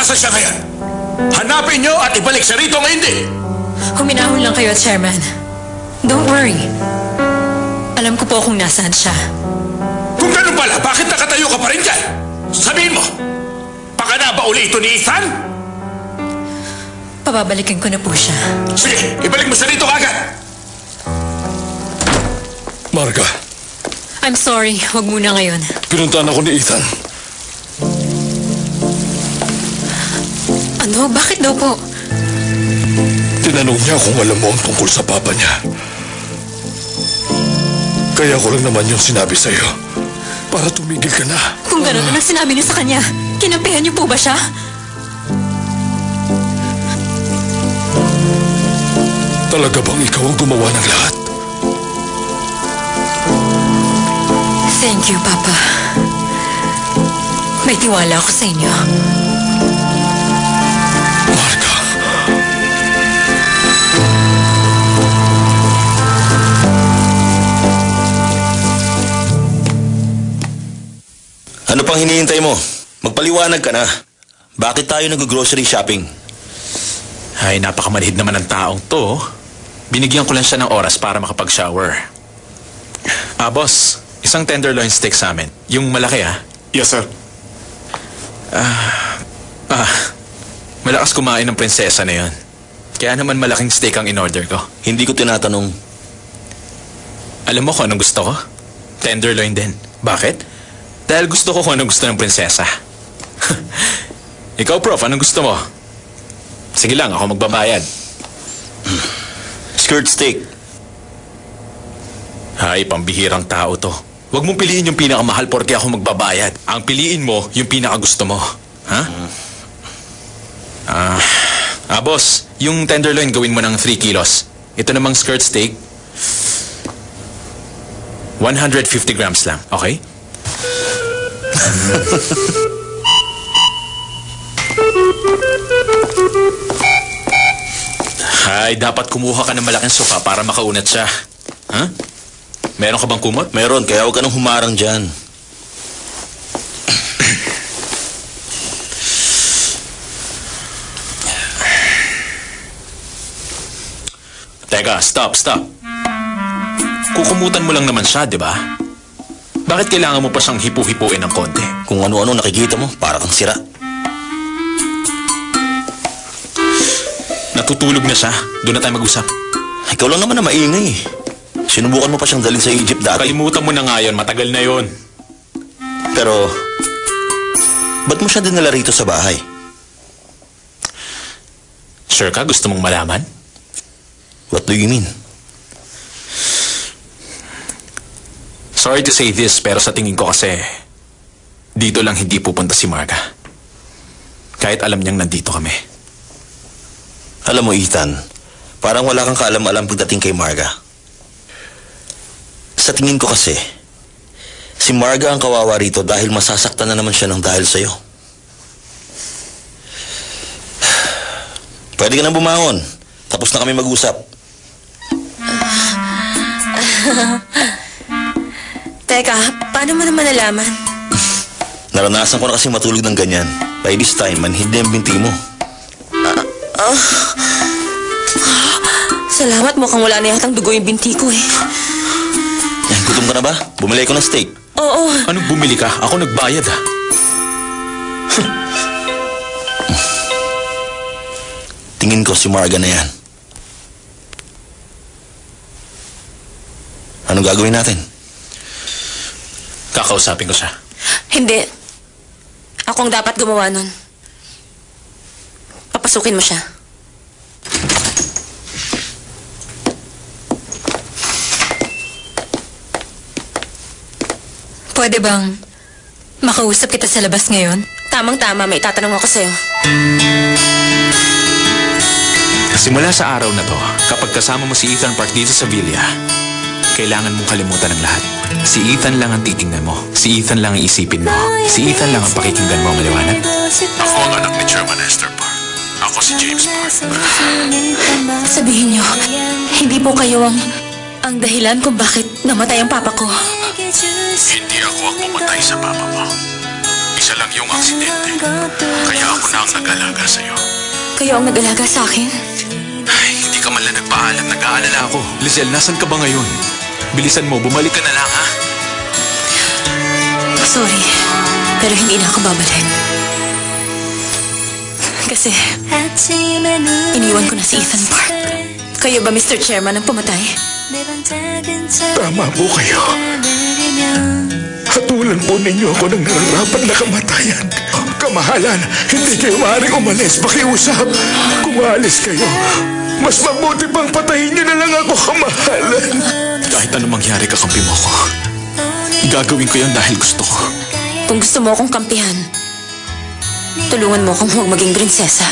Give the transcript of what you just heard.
Nasaan siya ngayon? Hanapin niyo at ibalik siya rito ngayon din. Huminahon lang kayo, Chairman. Don't worry. Alam ko po kung nasaan siya. Kung ganun pala, bakit nakatayo ka pa rin dyan? Sabihin mo, baka na ba uli ito ni Ethan? Pababalikan ko na po siya. Sige, ibalik mo siya rito agad. Marga, I'm sorry, huwag muna ngayon. pinuntahan ako ni Ethan. Ano? Bakit daw po? Tinanong niya kung alam mo ang tungkol sa papa niya. Kaya ko lang naman yung sinabi sa'yo. Para tumigil ka na. Kung gano'n, anong sinabi niyo sa kanya? Kinampihan niyo po ba siya? Talaga bang ikaw ang gumawa ng lahat? Thank you, Papa. May tiwala ako sa inyo. Marga. Ano pang hinihintay mo? Magpaliwanag ka na. Bakit tayo nag-grocery shopping? Ay, napakamanhid naman ng taong to. Binigyan ko lang siya ng oras para makapag-shower. Boss, isang tenderloin steak sa amin. Yung malaki, Yes, sir. Malakas kumain ng prinsesa na yun. Kaya naman malaking steak ang in-order ko. Hindi ko tinatanong. Alam mo kung anong gusto ko? Tenderloin din. Bakit? Dahil gusto ko kung anong gusto ng prinsesa. Ikaw, Prof, anong gusto mo? Sige lang, ako magbabayad. Skirt steak. Ay, pambihirang tao to. Huwag mong piliin yung pinakamahal porque ako magbabayad. Ang piliin mo, yung pinakagusto mo. Ha? Boss, yung tenderloin gawin mo ng 3 kilos. Ito namang skirt steak, 150 grams lang, okay? Ay, dapat kumuha ka ng malaking suka para makaunat siya. Ha? Meron ka bang kumot? Meron, kaya huwag ka nang humarang dyan. Teka, stop. Kukumutan mo lang naman siya, di ba? Bakit kailangan mo pa siyang hipu-hipuin ng konti? Kung ano-ano nakikita mo, para kang sira. Natutulog na siya. Doon na tayo mag-usap. Ikaw lang naman na maingay. Sinubukan mo pa siyang dalhin sa Egypt dati. Kalimutan mo na nga yun. Matagal na yun. Pero, ba't mo siya dinala rito sa bahay? Sure ka? Gusto mong malaman? What do you mean? Sorry to say this, pero sa tingin ko kasi, dito lang hindi pupunta si Marga. Kahit alam niyang nandito kami. Alam mo, Ethan, parang wala kang kaalam-alam pagdating kay Marga. Sa tingin ko kasi, si Marga ang kawawa rito dahil masasaktan na naman siya ng dahil sa'yo. Pwede ka nang bumangon. Tapos na kami mag-usap. Teka, paano mo naman nalaman? Naranasan ko na kasi matulog ng ganyan. By this time, manhid na yung binti mo. Salamat, mukhang wala na yatang dugo yung binti ko eh. Gutom ka na ba? Bumili ko ng steak. Oo. Anong bumili ka? Ako nagbayad Tingin ko si Marga na yan. Anong gagawin natin? Kakausapin ko siya. Hindi. Ako ang dapat gumawa nun. Papasukin mo siya. Pwede bang makausap kita sa labas ngayon? Tamang-tama, may tatanong ako sa'yo. Simula sa araw na to, kapag kasama mo si Ethan Park dito sa Villa, kailangan mong kalimutan ang lahat. Si Ethan lang ang titingnan mo. Si Ethan lang ang isipin mo. Si Ethan lang ang pakikinggan mo, maliwanag. Ako ang anak ni Chairman Esther Park. Ako si James Park. Sabihin niyo, hindi po kayo ang dahilan kung bakit namatay ang papa ko. Hindi ako ang pumatay sa papa mo. Isa lang yung aksidente. Kaya ako na ang nag-alaga sa'yo. Kayo ang nag-alaga sa akin? Ay, hindi ka man lang nagpaalam. Nag-aalala ako. Lizelle, nasan ka ba ngayon? Bilisan mo, bumalik ka na lang, ha? Sorry, pero hindi na ako babalik. Kasi, iniwan ko na si Ethan Park. Kayo ba, Mr. Chairman, ang pumatay? Tama po kayo. Hatulan po ninyo ako ng nararapat na kamatayan. Kamahalan, hindi kayo maaaring umalis. Pakiusap. Kung aalis kayo, mas mabuti pang patayin niyo na lang ako, kamahalan. Kahit anong mangyari, kakampi mo ko. Gagawin ko yan dahil gusto ko. Kung gusto mo akong kampihan, tulungan mo akong huwag maging prinsesa.